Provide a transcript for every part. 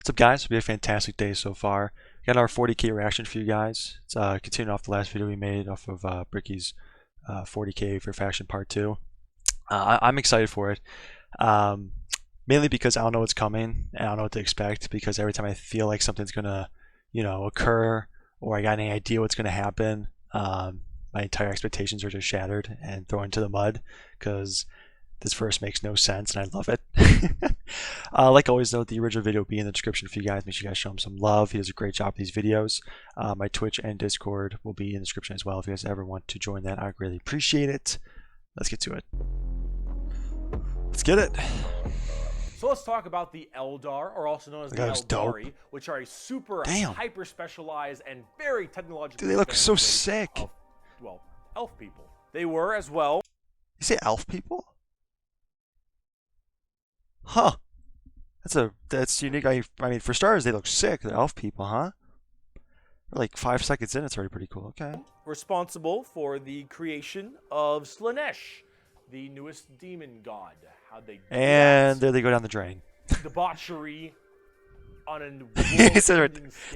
What's up, guys? It's been a fantastic day so far. Got our 40k reaction for you guys. It's continuing off the last video we made off of Bricky's 40k for Faction Part 2. I'm excited for it, mainly because I don't know what's coming and I don't know what to expect, because every time I feel like something's gonna, occur, or I got any idea what's gonna happen, my entire expectations are just shattered and thrown into the mud, because this verse makes no sense and I love it. Like always though, the original video will be in the description for you guys. Make sure you guys show him some love. He does a great job with these videos. My Twitch and Discord will be in the description as well. If you guys ever want to join that, I'd really appreciate it. Let's get to it. Let's get it. So let's talk about the Eldar, or also known as the Eldari, which are a super hyper specialized and very technological. Dude, they look so sick. Well, elf people. They were as well. You say elf people? Huh. That's unique. I mean, for starters, they look sick. They're elf people, huh? Like 5 seconds in, it's already pretty cool. Okay. Responsible for the creation of Slaanesh, the newest demon god. How'd they do and that? There they go down the drain. Debauchery on a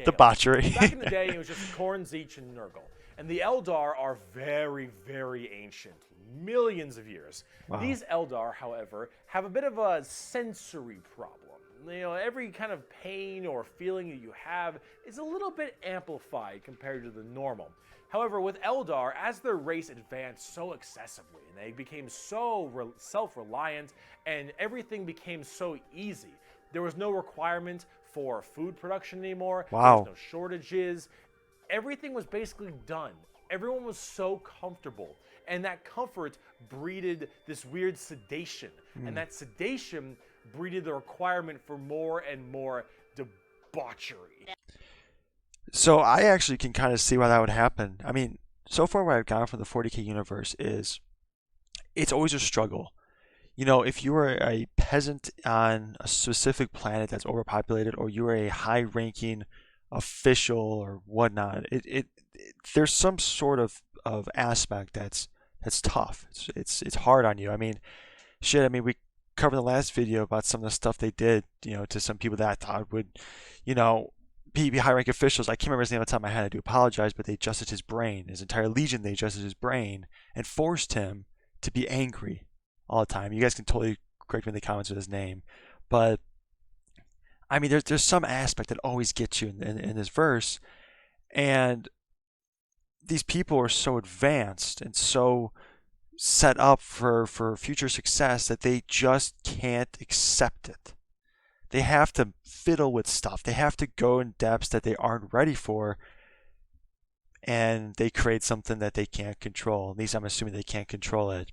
debauchery. Back in the day, it was just Khorne, Tzeentch, and Nurgle. And the Eldar are very, very ancient. Millions of years. Wow. These Eldar, however, have a bit of a sensory problem. Every kind of pain or feeling that you have is a little bit amplified compared to the normal. However, with Eldar, as their race advanced so excessively, and they became so self-reliant, and everything became so easy, there was no requirement for food production anymore. Wow. There was no shortages. Everything was basically done. Everyone was so comfortable. And that comfort breeded this weird sedation. And that sedation breeded the requirement for more and more debauchery. So I actually can kind of see why that would happen. I mean, so far what I've gotten from the 40k universe is it's always a struggle. If you were a peasant on a specific planet that's overpopulated, or you were a high-ranking official or whatnot, there's some sort of aspect that's tough. It's hard on you. I mean, shit. I mean, we covered in the last video about some of the stuff they did, to some people that I thought would, be high-ranking officials. I can't remember his name at the top of my head. I do apologize, but they adjusted his brain. His entire legion, they adjusted his brain and forced him to be angry all the time. You guys can totally correct me in the comments with his name, but I mean, there's some aspect that always gets you in this verse, and these people are so advanced and so set up for future success that they just can't accept it. They have to fiddle with stuff. They have to go in depths that they aren't ready for, and they create something that they can't control. At least I'm assuming they can't control it.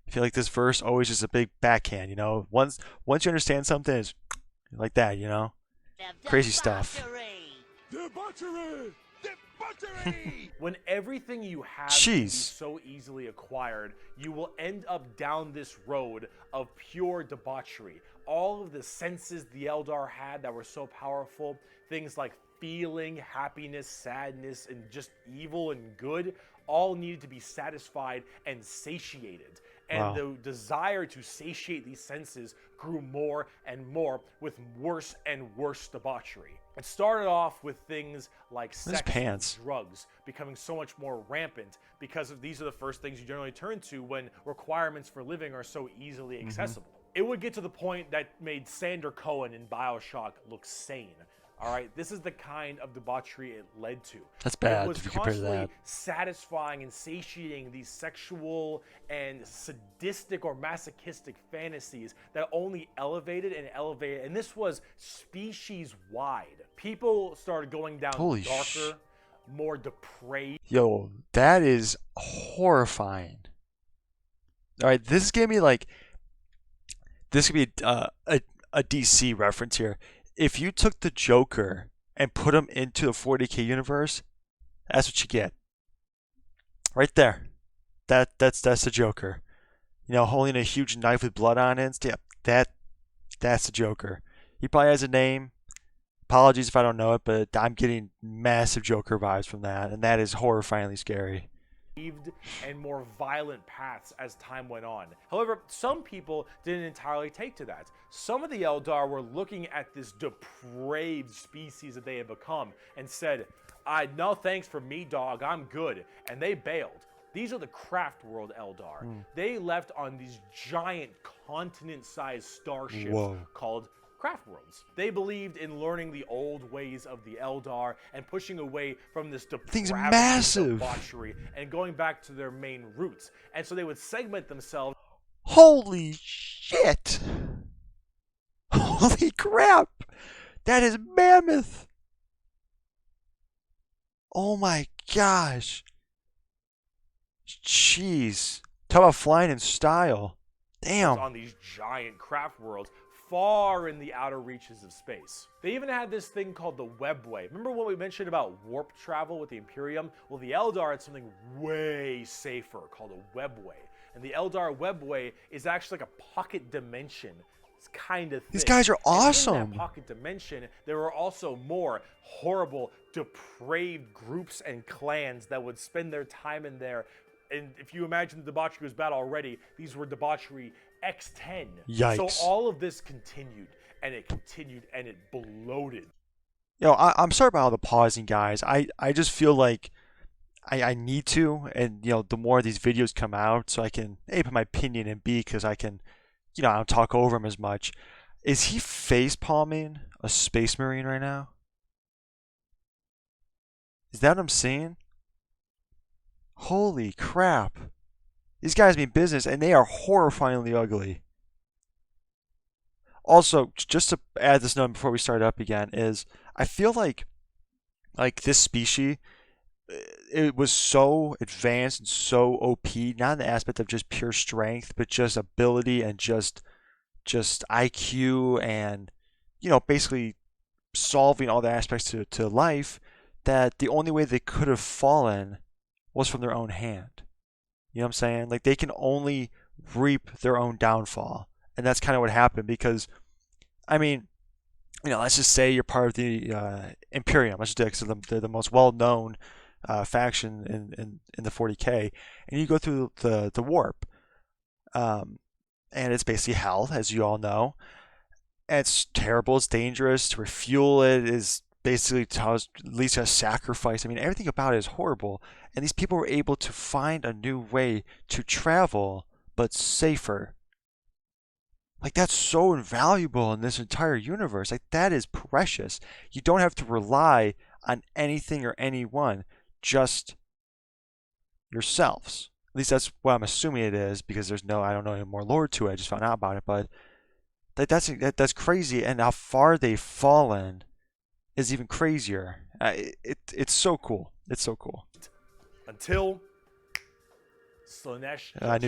I feel like this verse always is a big backhand, Once you understand something, it's like that, Crazy stuff. Debauchery! When everything you have is so easily acquired, you will end up down this road of pure debauchery. All of the senses the Eldar had that were so powerful, things like feeling, happiness, sadness, and just evil and good, all needed to be satisfied and satiated. And the desire to satiate these senses grew more and more with worse and worse debauchery. It started off with things like sex and drugs becoming so much more rampant, because these are the first things you generally turn to when requirements for living are so easily accessible. It would get to the point that made Sander Cohen in BioShock look sane. All right, this is the kind of debauchery it led to. That's bad. It was constantly satisfying and satiating these sexual and sadistic or masochistic fantasies that only elevated and elevated. And this was species-wide. People started going down darker, more depraved. Yo, that is horrifying. All right, this gave me like, this could be a DC reference here. If you took the Joker and put him into the 40k universe, that's what you get. Right there. That's the Joker. Holding a huge knife with blood on it. Yeah, that's the Joker. He probably has a name. Apologies if I don't know it, but I'm getting massive Joker vibes from that, and that is horrifyingly scary. and more violent paths as time went on. However, some people didn't entirely take to that. Some of the Eldar were looking at this depraved species that they had become and said, no thanks for me, dog, I'm good. And they bailed. These are the Craftworld Eldar. They left on these giant continent-sized starships called Craftworlds. They believed in learning the old ways of the Eldar and pushing away from this depravity and debauchery and going back to their main roots. And so they would segment themselves. Holy shit! Holy crap! That is mammoth! Oh my gosh! Jeez. Talk about flying in style. Damn. On these giant craft worlds far in the outer reaches of space. They even had this thing called the Webway. Remember what we mentioned about warp travel with the Imperium? Well, the Eldar had something way safer called a Webway. And the Eldar Webway is actually like a pocket dimension. It's kind of thick. These guys are awesome. And in that pocket dimension, there were also more horrible, depraved groups and clans that would spend their time in there. And if you imagine the debauchery was bad already, these were debauchery X10. Yikes. So all of this continued, and it bloated. I'm sorry about all the pausing, guys. I just feel like I need to, and the more these videos come out, so I can A, put my opinion, and B, because I can, I don't talk over him as much. Is he face palming a Space Marine right now? Is that what I'm seeing? Holy crap. These guys mean business, and they are horrifyingly ugly. Also, just to add this note before we start up again, is I feel like this species, it was so advanced and so OP, not in the aspect of just pure strength, but just ability and just IQ and, basically solving all the aspects to life, that the only way they could have fallen was from their own hand. You know what I'm saying? Like, they can only reap their own downfall. And that's kind of what happened because, let's just say you're part of the Imperium. Let's just do it because they're the most well-known faction in the 40k. And you go through the warp. And it's basically hell, as you all know. And it's terrible. It's dangerous. To refuel it is basically leads to a sacrifice. Everything about it is horrible. And these people were able to find a new way to travel, but safer. Like, that's so invaluable in this entire universe. Like, that is precious. You don't have to rely on anything or anyone, just yourselves. At least that's what I'm assuming it is, because I don't know any more lore to it. I just found out about it, but that's crazy. And how far they've fallen is even crazier. It's so cool. It's so cool. Until Slaanesh. I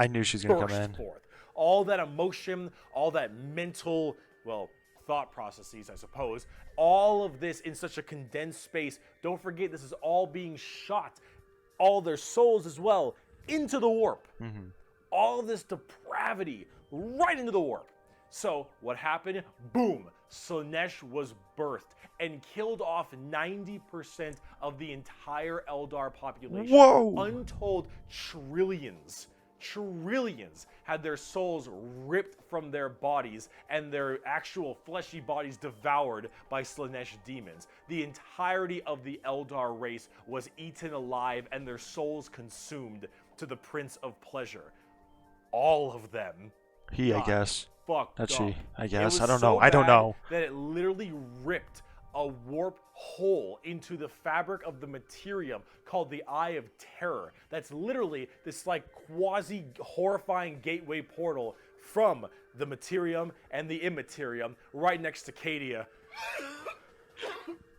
knew she was gonna come in. Forth. All that emotion, all that mental, thought processes, I suppose. All of this in such a condensed space. Don't forget, this is all being shot. All their souls as well into the warp. Mm-hmm. All of this depravity right into the warp. So what happened? Boom! Slaanesh was birthed and killed off 90% of the entire Eldar population. Whoa! Untold trillions had their souls ripped from their bodies and their actual fleshy bodies devoured by Slaanesh demons. The entirety of the Eldar race was eaten alive and their souls consumed to the Prince of Pleasure. All of them. I guess. That's she, I guess. I don't know. That it literally ripped a warp hole into the fabric of the materium called the Eye of Terror. That's literally this quasi horrifying gateway portal from the materium and the immaterium right next to Cadia.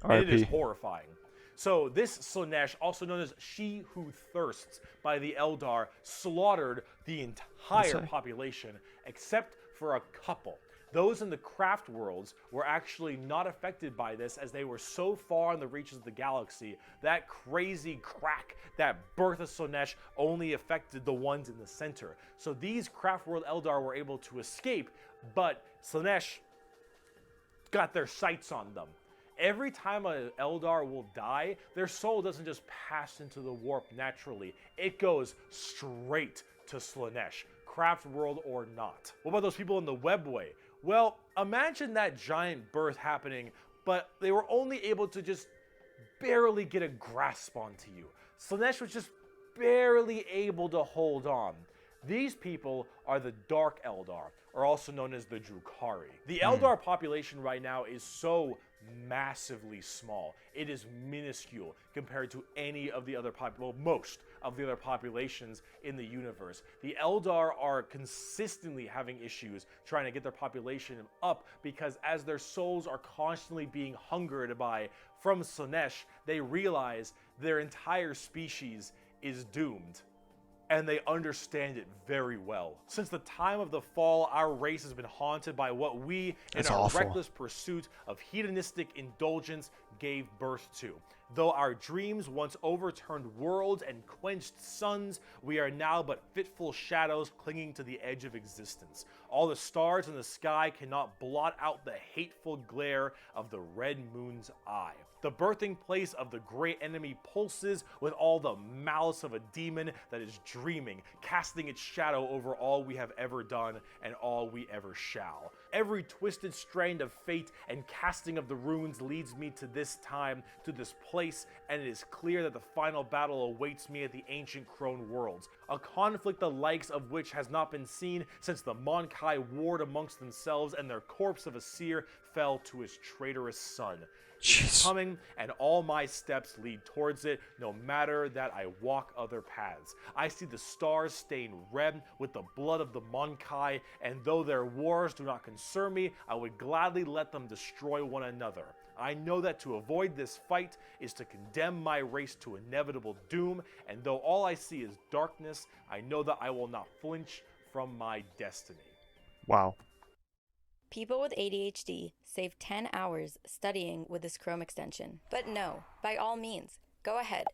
And it is horrifying. So this Slaanesh, also known as She Who Thirsts by the Eldar, slaughtered the entire population except for a couple. Those in the craft worlds were actually not affected by this, as they were so far in the reaches of the galaxy. That crazy crack, that birth of Slaanesh, only affected the ones in the center. So these Craftworld Eldar were able to escape, but Slaanesh got their sights on them. Every time an Eldar will die, their soul doesn't just pass into the warp naturally. It goes straight to Slaanesh, Craftworld or not. What about those people in the webway? Well, imagine that giant birth happening, but they were only able to just barely get a grasp onto you. Slaanesh was just barely able to hold on. These people are the Dark Eldar, or also known as the Drukhari. The Eldar population right now is so massively small. It is minuscule compared to any of the other most of the other populations in the universe. The Eldar are consistently having issues trying to get their population up because as their souls are constantly being hungered by from Slaanesh, they realize their entire species is doomed. And they understand it very well. Since the time of the fall, our race has been haunted by what we, in our reckless pursuit of hedonistic indulgence, gave birth to. Though our dreams once overturned worlds and quenched suns, we are now but fitful shadows clinging to the edge of existence. All the stars in the sky cannot blot out the hateful glare of the red moon's eye. The birthing place of the great enemy pulses with all the malice of a demon that is dreaming, casting its shadow over all we have ever done and all we ever shall. Every twisted strand of fate and casting of the runes leads me to this time, to this place, and it is clear that the final battle awaits me at the ancient Crone worlds, a conflict the likes of which has not been seen since the Mon-Kai warred amongst themselves and their corpse of a seer fell to his traitorous son. It's coming, and all my steps lead towards it, no matter that I walk other paths. I see the stars stained red with the blood of the Mon-Kai, and though their wars do not concern me, I would gladly let them destroy one another. I know that to avoid this fight is to condemn my race to inevitable doom, and though all I see is darkness, I know that I will not flinch from my destiny. Wow. People with ADHD save 10 hours studying with this Chrome extension. But no, by all means, go ahead.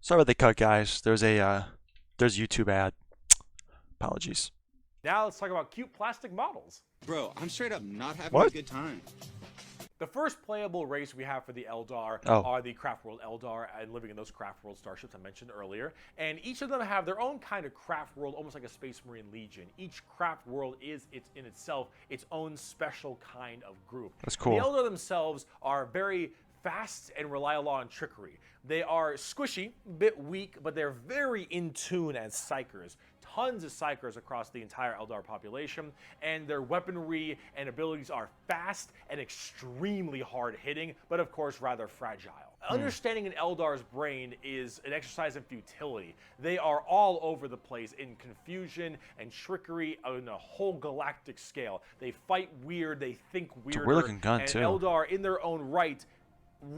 Sorry about the cut, guys. There's a YouTube ad. Apologies. Now let's talk about cute plastic models. Bro, I'm straight up not having a good time. The first playable race we have for the Eldar are the Craftworld Eldar and living in those Craftworld starships I mentioned earlier. And each of them have their own kind of craft world, almost like a Space Marine Legion. Each craft world is in itself its own special kind of group. That's cool. The Eldar themselves are very fast and rely a lot on trickery. They are squishy, a bit weak, but they're very in tune as psychers. Tons of psychers across the entire Eldar population, and their weaponry and abilities are fast and extremely hard-hitting, but of course rather fragile. Understanding an Eldar's brain is an exercise in futility. They are all over the place in confusion and trickery on a whole galactic scale. They fight weird, they think weirder, it's a weird-looking gun, too. Eldar, in their own right,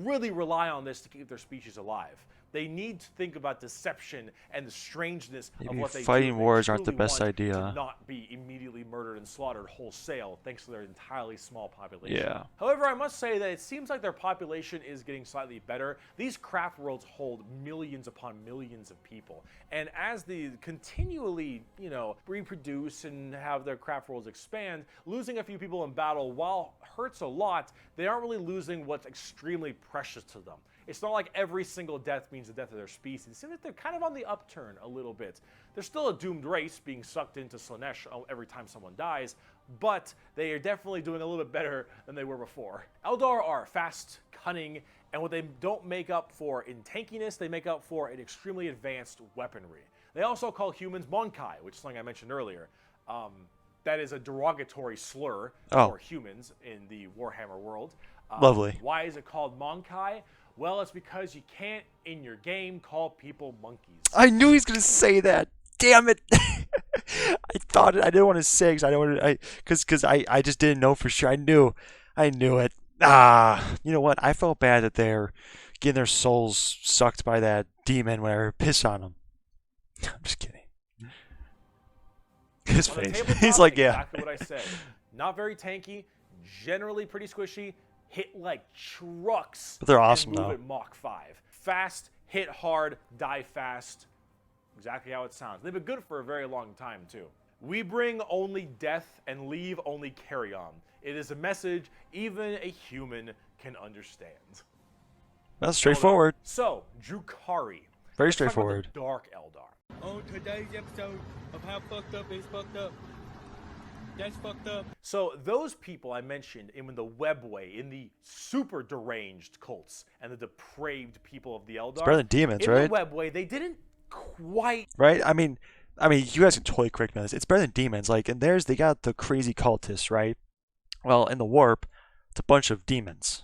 really rely on this to keep their species alive. They need to think about deception and the strangeness of what they do. Fighting wars aren't the best idea. To not be immediately murdered and slaughtered wholesale, thanks to their entirely small population. Yeah. However, I must say that it seems like their population is getting slightly better. These craft worlds hold millions upon millions of people, and as they continually, reproduce and have their craft worlds expand, losing a few people in battle, while hurts a lot, they aren't really losing what's extremely precious to them. It's not like every single death means the death of their species. It seems like they're kind of on the upturn a little bit. They're still a doomed race being sucked into Slaanesh every time someone dies, but they are definitely doing a little bit better than they were before. Eldar are fast, cunning, and what they don't make up for in tankiness, they make up for in extremely advanced weaponry. They also call humans Mon-Kai, which is something I mentioned earlier. That is a derogatory slur for humans in the Warhammer world. Lovely. Why is it called Mon-Kai? Well, it's because you can't, in your game, call people monkeys. I knew he was going to say that. Damn it. I thought it. I didn't want to say it because I just didn't know for sure. I knew it. You know what? I felt bad that they're getting their souls sucked by that demon whenever piss on them. I'm just kidding. His face. He's like, yeah. Exactly what I said. Not very tanky, generally pretty squishy, hit like trucks. But they're awesome, and move though. at Mach 5. Fast, hit hard, die fast. Exactly how it sounds. They've been good for a very long time, too. We bring only death and leave only carry on. It is a message even a human can understand. That's straightforward. So, Drukhari. Very Let's talk about straightforward. the Dark Eldar. On today's episode of How Fucked Up Is Fucked Up. That's fucked up. So those people I mentioned in the webway, in the super deranged cults and the depraved people of the Eldar. It's better than demons, in right? In the webway, they didn't quite. Right? I mean, you guys can totally correct me on this. It's better than demons. Like, and they got the crazy cultists, right? Well, in the warp, it's a bunch of demons.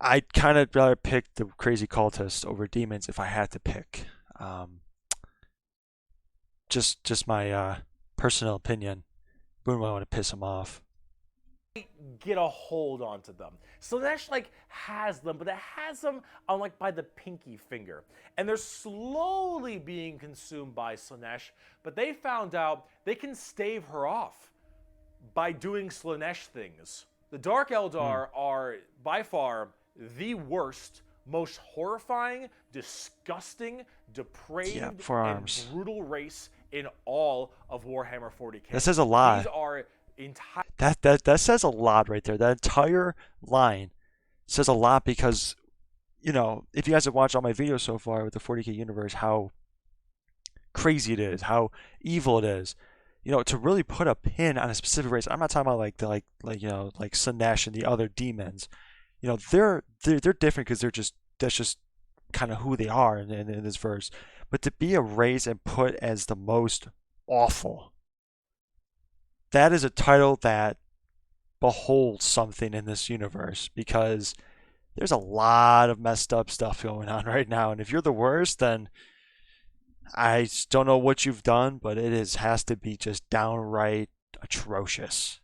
I'd kind of rather pick the crazy cultists over demons if I had to pick. Just my personal opinion. Wouldn't want to piss them off. Get a hold onto them. Slaanesh has them, but it has them on by the pinky finger. And they're slowly being consumed by Slaanesh, but they found out they can stave her off by doing Slaanesh things. The Dark Eldar are by far the worst, most horrifying, disgusting, depraved, and brutal race in all of Warhammer 40k. That says a lot. These are entire. That says a lot right there. That entire line says a lot because, if you guys have watched all my videos so far with the 40k universe, how crazy it is, how evil it is. To really put a pin on a specific race. I'm not talking about like Slaanesh and the other demons. They're different because that's just kind of who they are in this verse. But to be erased and put as the most awful, that is a title that beholds something in this universe because there's a lot of messed up stuff going on right now. And if you're the worst, then I don't know what you've done, but it has to be just downright atrocious.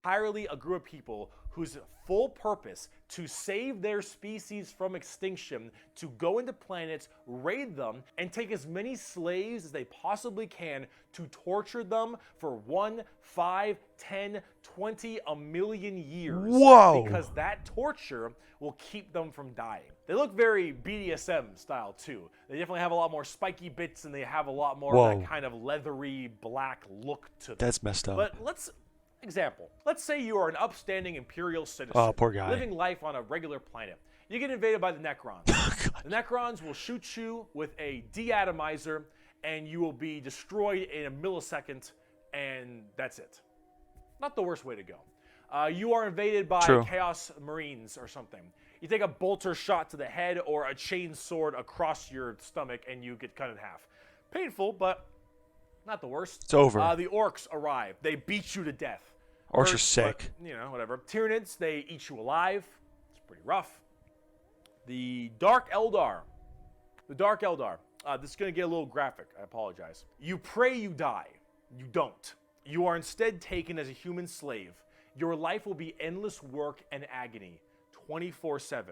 Entirely a group of people whose full purpose to save their species from extinction, to go into planets, raid them, and take as many slaves as they possibly can to torture them for 1, 5, 10, 20, a million years. Whoa! Because that torture will keep them from dying. They look very BDSM style too. They definitely have a lot more spiky bits and they have a lot more of that kind of leathery black look to them. That's messed up. But let's say you are an upstanding Imperial citizen. Oh, poor guy. Living life on a regular planet. You get invaded by the Necrons. The Necrons will shoot you with a deatomizer and you will be destroyed in a millisecond and that's it. Not the worst way to go. You are invaded by Chaos Marines or something. You take a bolter shot to the head or a chain sword across your stomach and you get cut in half. Painful, but not the worst. It's over. The orcs arrive. They beat you to death. Orcs are sick. But, whatever. Tyranids, they eat you alive. It's pretty rough. The Dark Eldar. This is going to get a little graphic. I apologize. You pray you die. You don't. You are instead taken as a human slave. Your life will be endless work and agony, 24/7.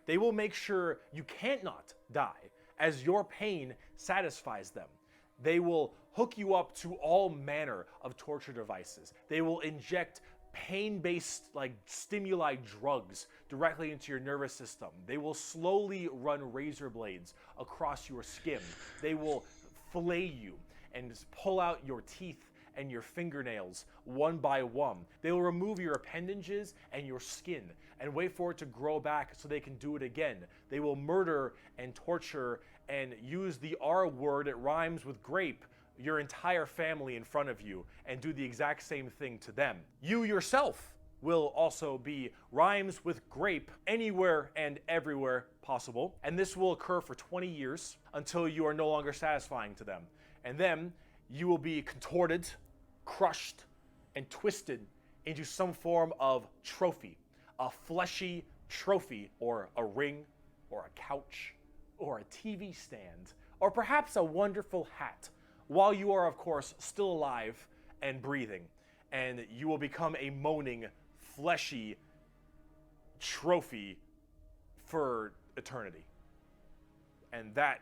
They will make sure you can't not die, as your pain satisfies them. They will hook you up to all manner of torture devices. They will inject pain-based stimuli drugs directly into your nervous system. They will slowly run razor blades across your skin. They will fillet you and pull out your teeth and your fingernails one by one. They will remove your appendages and your skin and wait for it to grow back so they can do it again. They will murder and torture and use the R word, it rhymes with grape, your entire family in front of you and do the exact same thing to them. You yourself will also be rhymes with grape anywhere and everywhere possible. And this will occur for 20 years until you are no longer satisfying to them. And then you will be contorted, crushed, and twisted into some form of trophy, a fleshy trophy or a ring or a couch or a TV stand, or perhaps a wonderful hat, while you are, of course, still alive and breathing, and you will become a moaning, fleshy trophy for eternity. And that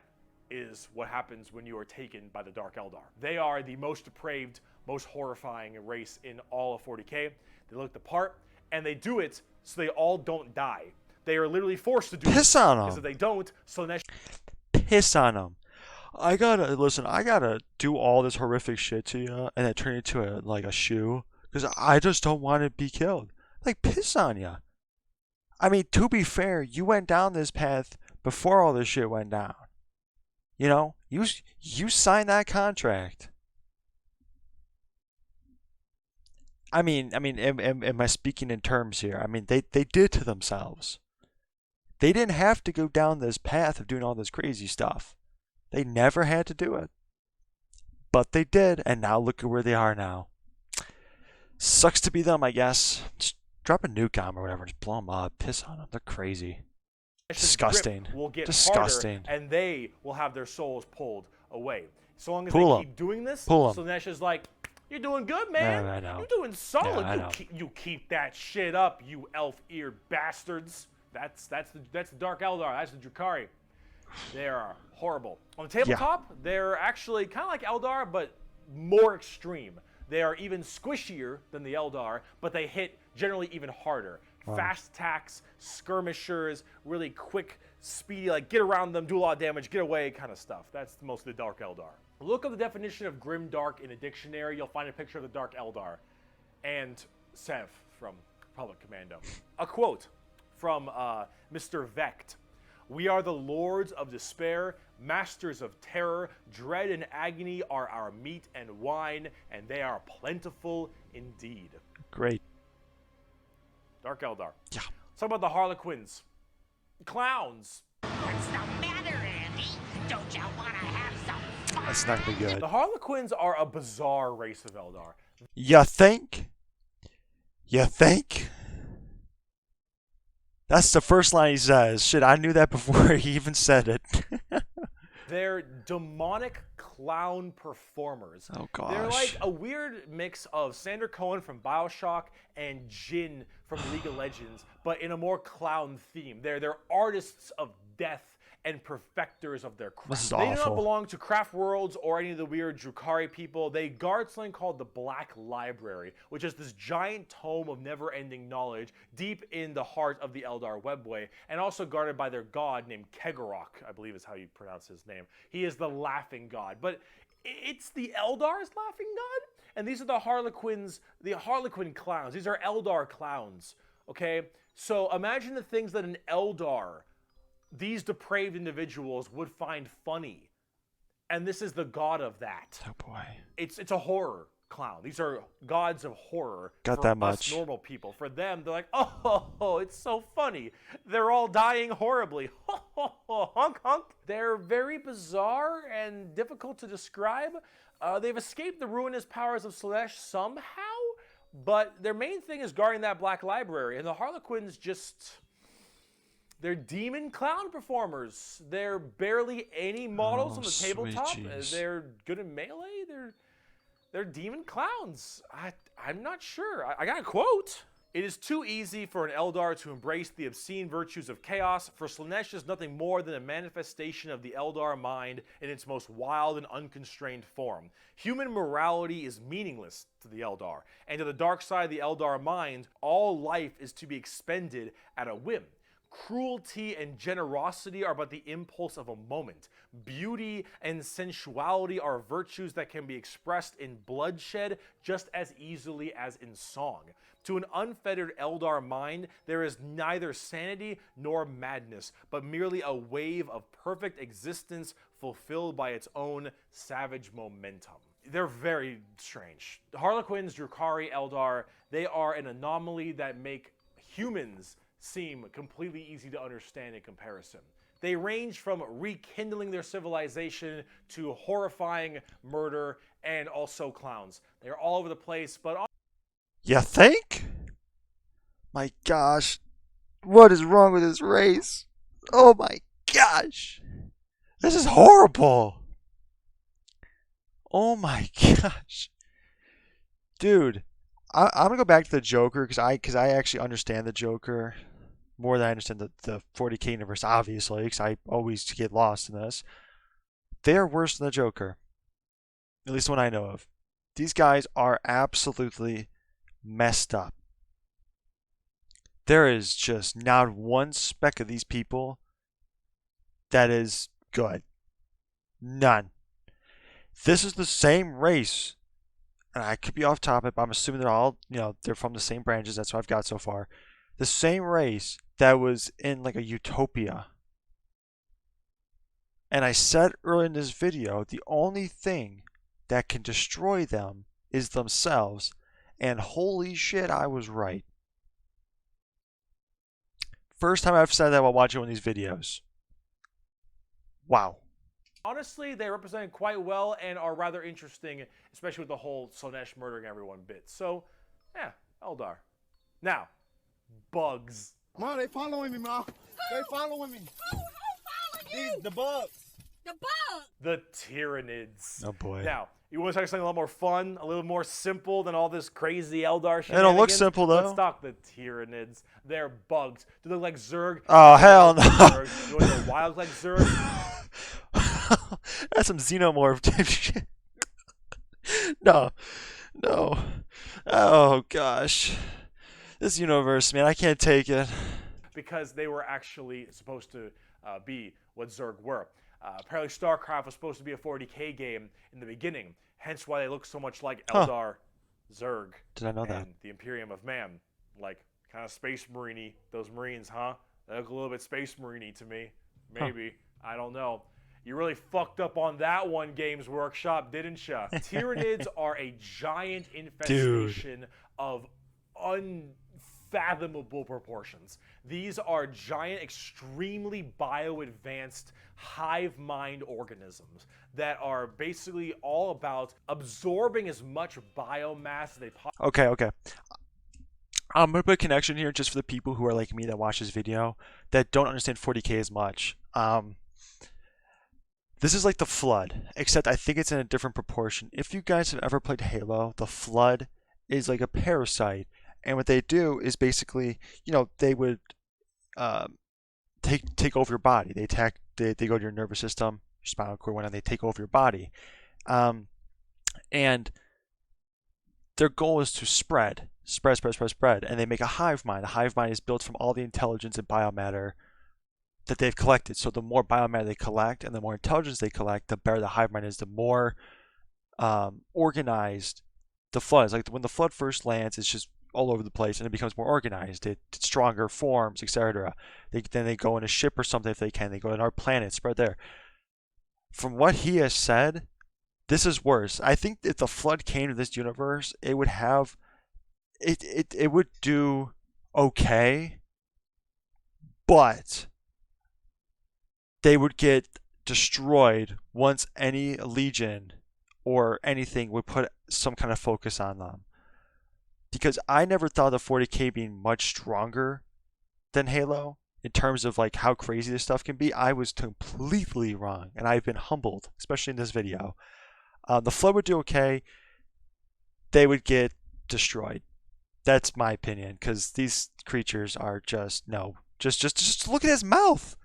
is what happens when you are taken by the Dark Eldar. They are the most depraved, most horrifying race in all of 40k. They look the part, and they do it so they all don't die. They are literally forced to do Piss it. on them. Because if they don't, Slaanesh... Piss on them. I gotta do all this horrific shit to you and then turn you into a shoe because I just don't want to be killed. Like, piss on ya. I mean, to be fair, you went down this path before all this shit went down. You know, you signed that contract. I mean, am I speaking in terms here? I mean, they did to themselves. They didn't have to go down this path of doing all this crazy stuff. They never had to do it. But they did, and now look at where they are now. Sucks to be them, I guess. Just drop a nuke on them or whatever. Just blow them up. Piss on them. They're crazy. Disgusting. Will get Disgusting. Harder, and they will have their souls pulled away. So long as Pull they keep doing this, Slaanesh is like, you're doing good, man. I know. You're doing solid. Yeah, you keep that shit up, you elf-eared bastards. That's the Dark Eldar. That's the Drukhari. They are horrible. On the tabletop, they're actually kind of like Eldar, but more extreme. They are even squishier than the Eldar, but they hit generally even harder. Wow. Fast attacks, skirmishers, really quick, speedy, like get around them, do a lot of damage, get away kind of stuff. That's most of the Dark Eldar. Look up the definition of Grim Dark in a dictionary. You'll find a picture of the Dark Eldar. And Sev from Republic Commando. A quote from Mr. Vecht. We are the lords of despair, masters of terror. Dread and agony are our meat and wine, and they are plentiful indeed. Great. Dark Eldar. Yeah. Let's talk about the Harlequins. Clowns. What's the matter, Andy? Don't you want to have some fun? That's not gonna be good. The Harlequins are a bizarre race of Eldar. You think? You think? That's the first line he says. Shit, I knew that before he even said it. They're demonic clown performers. Oh, gosh. They're like a weird mix of Sander Cohen from BioShock and Jin from League of Legends, but in a more clown theme. They're artists of death and perfecters of their craft. This is They do awful. not belong to Craftworlds or any of the weird Drukhari people. They guard something called the Black Library, which is this giant tome of never-ending knowledge deep in the heart of the Eldar webway, and also guarded by their god named Kegorok, I believe is how you pronounce his name. He is the laughing god, but it's the Eldar's laughing god? And these are the Harlequins, the Harlequin clowns. These are Eldar clowns, okay? So imagine the things that an Eldar, these depraved individuals, would find funny. And this is the god of that. Oh boy. It's a horror clown. These are gods of horror. Got for that us much. normal people. For them, they're like, oh, it's so funny. They're all dying horribly. Honk, honk. They're very bizarre and difficult to describe. They've escaped the ruinous powers of Slaanesh somehow, but their main thing is guarding that Black Library. And the Harlequins just... They're demon clown performers. They're barely any models on the tabletop. They're good in melee. They're demon clowns. I'm not sure. I got a quote. It is too easy for an Eldar to embrace the obscene virtues of chaos, for Slaanesh is nothing more than a manifestation of the Eldar mind in its most wild and unconstrained form. Human morality is meaningless to the Eldar, and to the dark side of the Eldar mind, all life is to be expended at a whim. Cruelty and generosity are but the impulse of a moment. Beauty and sensuality are virtues that can be expressed in bloodshed just as easily as in song. To an unfettered Eldar mind, there is neither sanity nor madness, but merely a wave of perfect existence fulfilled by its own savage momentum. They're very strange. The Harlequins, Drukhari, Eldar, they are an anomaly that make humans seem completely easy to understand in comparison. They range from rekindling their civilization to horrifying murder and also clowns. They're all over the place, but... You think? My gosh. What is wrong with this race? Oh my gosh. This is horrible. Oh my gosh. Dude, I'm going to go back to the Joker because I actually understand the Joker more than I understand the 40k universe, obviously, because I always get lost in this. They are worse than the Joker. At least the one I know of. These guys are absolutely messed up. There is just not one speck of these people that is good. None. This is the same race and I could be off topic, but I'm assuming they're all, they're from the same branches. That's what I've got so far. The same race that was in like a utopia. And I said earlier in this video, the only thing that can destroy them is themselves. And holy shit, I was right. First time I've said that while watching one of these videos. Wow. Honestly, they represent quite well and are rather interesting, especially with the whole Slaanesh murdering everyone bit. So, yeah, Eldar. Now, bugs. Mom, they following me, Mom. They following me. The bugs. The bugs. The Tyranids. Oh boy. Now, you want to talk something a lot more fun, a little more simple than all this crazy Eldar shit? They don't look simple, though. Let's talk the Tyranids. They're bugs. Do they look like Zerg? Oh, hell no. Zerg. You want to go wild like Zerg? That's some xenomorph type shit. No. Oh gosh. This universe, man, I can't take it. Because they were actually supposed to be what Zerg were. Apparently StarCraft was supposed to be a 40k game in the beginning, hence why they look so much like Eldar, Zerg, Did I know and that? the Imperium of Man. Like, kind of Space Marine-y, those Marines, huh? They look a little bit Space Marine-y to me. Maybe. I don't know. You really fucked up on that one, Games Workshop, didn't ya? Tyranids are a giant infestation of unfathomable proportions. These are giant, extremely bio-advanced hive mind organisms that are basically all about absorbing as much biomass as they possibly. Okay. I'm going to put a connection here just for the people who are like me that watch this video that don't understand 40k as much. This is like the Flood, except I think it's in a different proportion. If you guys have ever played Halo, the Flood is like a parasite. And what they do is basically, they would take over your body. They go to your nervous system, your spinal cord, whatnot. They take over your body. And their goal is to spread. And they make a hive mind. A hive mind is built from all the intelligence and biomatter that they've collected. So the more biomatter they collect and the more intelligence they collect, the better the hive mind is, the more organized the Flood is. Like when the Flood first lands, it's just all over the place and it becomes more organized. It's stronger forms, etc. Then they go in a ship or something if they can. They go on our planet, spread there. From what he has said, this is worse. I think if the Flood came to this universe, it would have it would do okay, but they would get destroyed once any legion or anything would put some kind of focus on them. Because I never thought of 40k being much stronger than Halo in terms of like how crazy this stuff can be. I was completely wrong, and I've been humbled, especially in this video. The Flood would do okay. They would get destroyed. That's my opinion, because these creatures are just look at his mouth.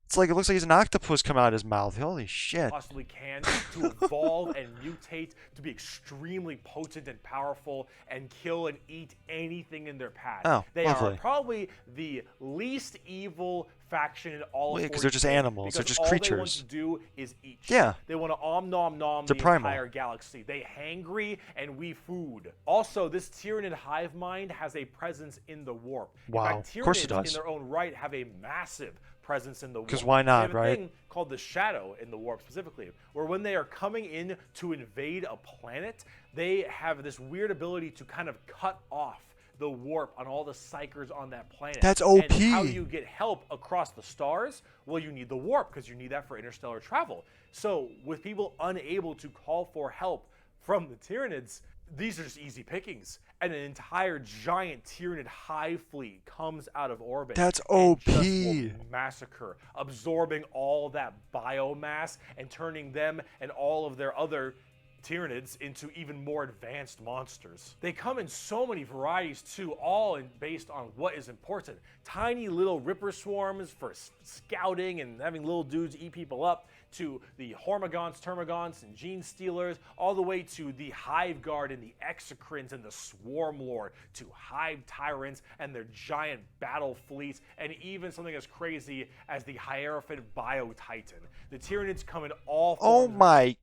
It's like, it looks like he's an octopus coming out of his mouth. Holy shit. Possibly can to evolve and mutate to be extremely potent and powerful and kill and eat anything in their path. Oh, they lovely. are probably the least evil faction in all of 40k. Because they're just animals. They're just creatures. All they want to do is eat. Yeah. They want to nom the primal. entire galaxy. They hangry and we food. Also, this Tyranid hive mind has a presence in the warp. Wow. In fact, Of course it Tyranids does. in their own right have a massive presence in the warp. Because why not, they have a right? thing called the Shadow in the warp specifically, where when they are coming in to invade a planet, they have this weird ability to kind of cut off the warp on all the psychers on that planet. That's OP. And how you get help across the stars? Well, you need the warp, because you need that for interstellar travel. So with people unable to call for help from the Tyranids, these are just easy pickings. And an entire giant Tyranid hive fleet comes out of orbit. That's and OP. just will massacre, absorbing all that biomass and turning them and all of their other Tyranids into even more advanced monsters. They come in so many varieties too, all based on what is important. Tiny little ripper swarms for scouting and having little dudes eat people up, to the Hormigons, Termagants, and Gene Stealers, all the way to the Hive Guard and the Exocrines and the Swarm Lord, to Hive Tyrants and their giant battle fleets, and even something as crazy as the Hierophant Bio Titan. The Tyranids come in all forms. Oh my...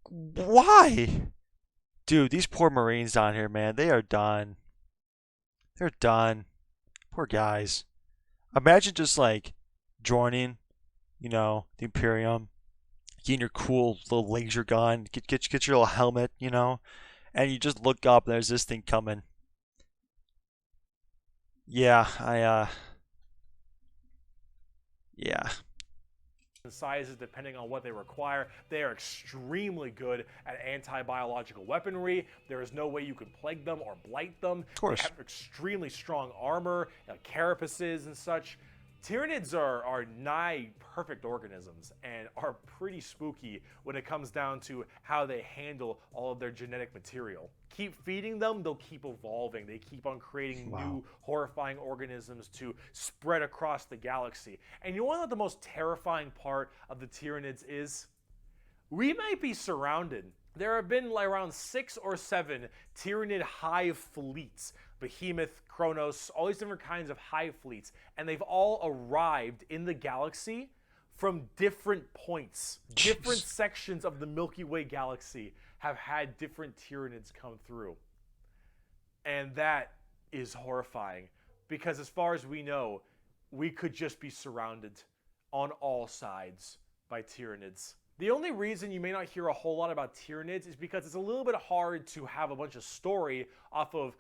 Why? Dude, these poor Marines down here, man, they are done. They're done. Poor guys. Imagine just like joining, the Imperium, getting your cool little laser gun, get your little helmet, and you just look up and there's this thing coming. Yeah, yeah. Sizes depending on what they require. They are extremely good at anti-biological weaponry. There is no way you could plague them or blight them. Of course. They have extremely strong armor, carapaces and such. Tyranids are nigh perfect organisms and are pretty spooky when it comes down to how they handle all of their genetic material. Keep feeding them, they'll keep evolving. They keep on creating new horrifying organisms to spread across the galaxy. And you know what the most terrifying part of the Tyranids is? We might be surrounded. There have been around 6 or 7 Tyranid hive fleets. Behemoth, Kronos, all these different kinds of hive fleets. And they've all arrived in the galaxy from different points. Jeez. Different sections of the Milky Way galaxy have had different Tyranids come through. And that is horrifying. Because as far as we know, we could just be surrounded on all sides by Tyranids. The only reason you may not hear a whole lot about Tyranids is because it's a little bit hard to have a bunch of story off of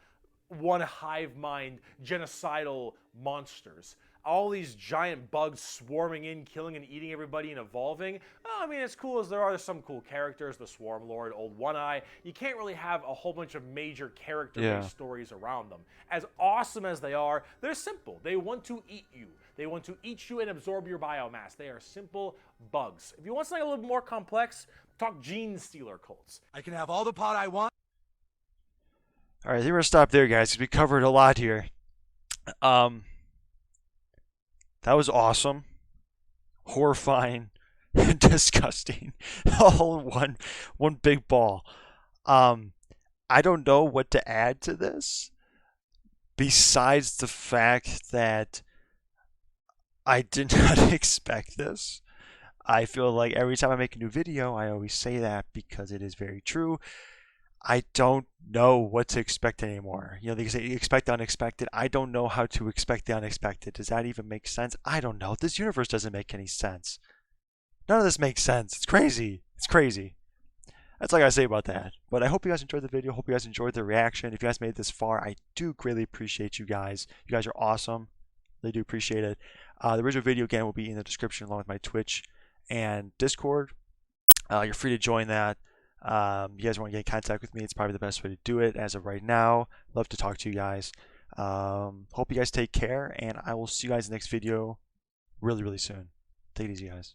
one hive mind genocidal monsters. All these giant bugs swarming in, killing and eating everybody and evolving. Well, I mean, as cool as there are some cool characters, the Swarm Lord, Old One Eye, you can't really have a whole bunch of major character-based stories around them. As awesome as they are, they're simple. They want to eat you. They want to eat you and absorb your biomass. They are simple bugs. If you want something a little more complex, talk gene stealer cults. I can have all the pot I want. All right, I think we're going to stop there, guys, because we covered a lot here. That was awesome, horrifying, and disgusting, all in one big ball. I don't know what to add to this, besides the fact that I did not expect this. I feel like every time I make a new video, I always say that because it is very true. I don't know what to expect anymore. They say expect the unexpected. I don't know how to expect the unexpected. Does that even make sense? I don't know. This universe doesn't make any sense. None of this makes sense. It's crazy. It's crazy. That's all I gotta say about that. But I hope you guys enjoyed the video. Hope you guys enjoyed the reaction. If you guys made it this far, I do greatly appreciate you guys. You guys are awesome. Really do appreciate it. The original video, again, will be in the description along with my Twitch and Discord. You're free to join that. You guys want to get in contact with me, it's probably the best way to do it as of right now. Love to talk to you guys. Hope you guys take care, and I will see you guys in the next video really, really soon. Take it easy, guys.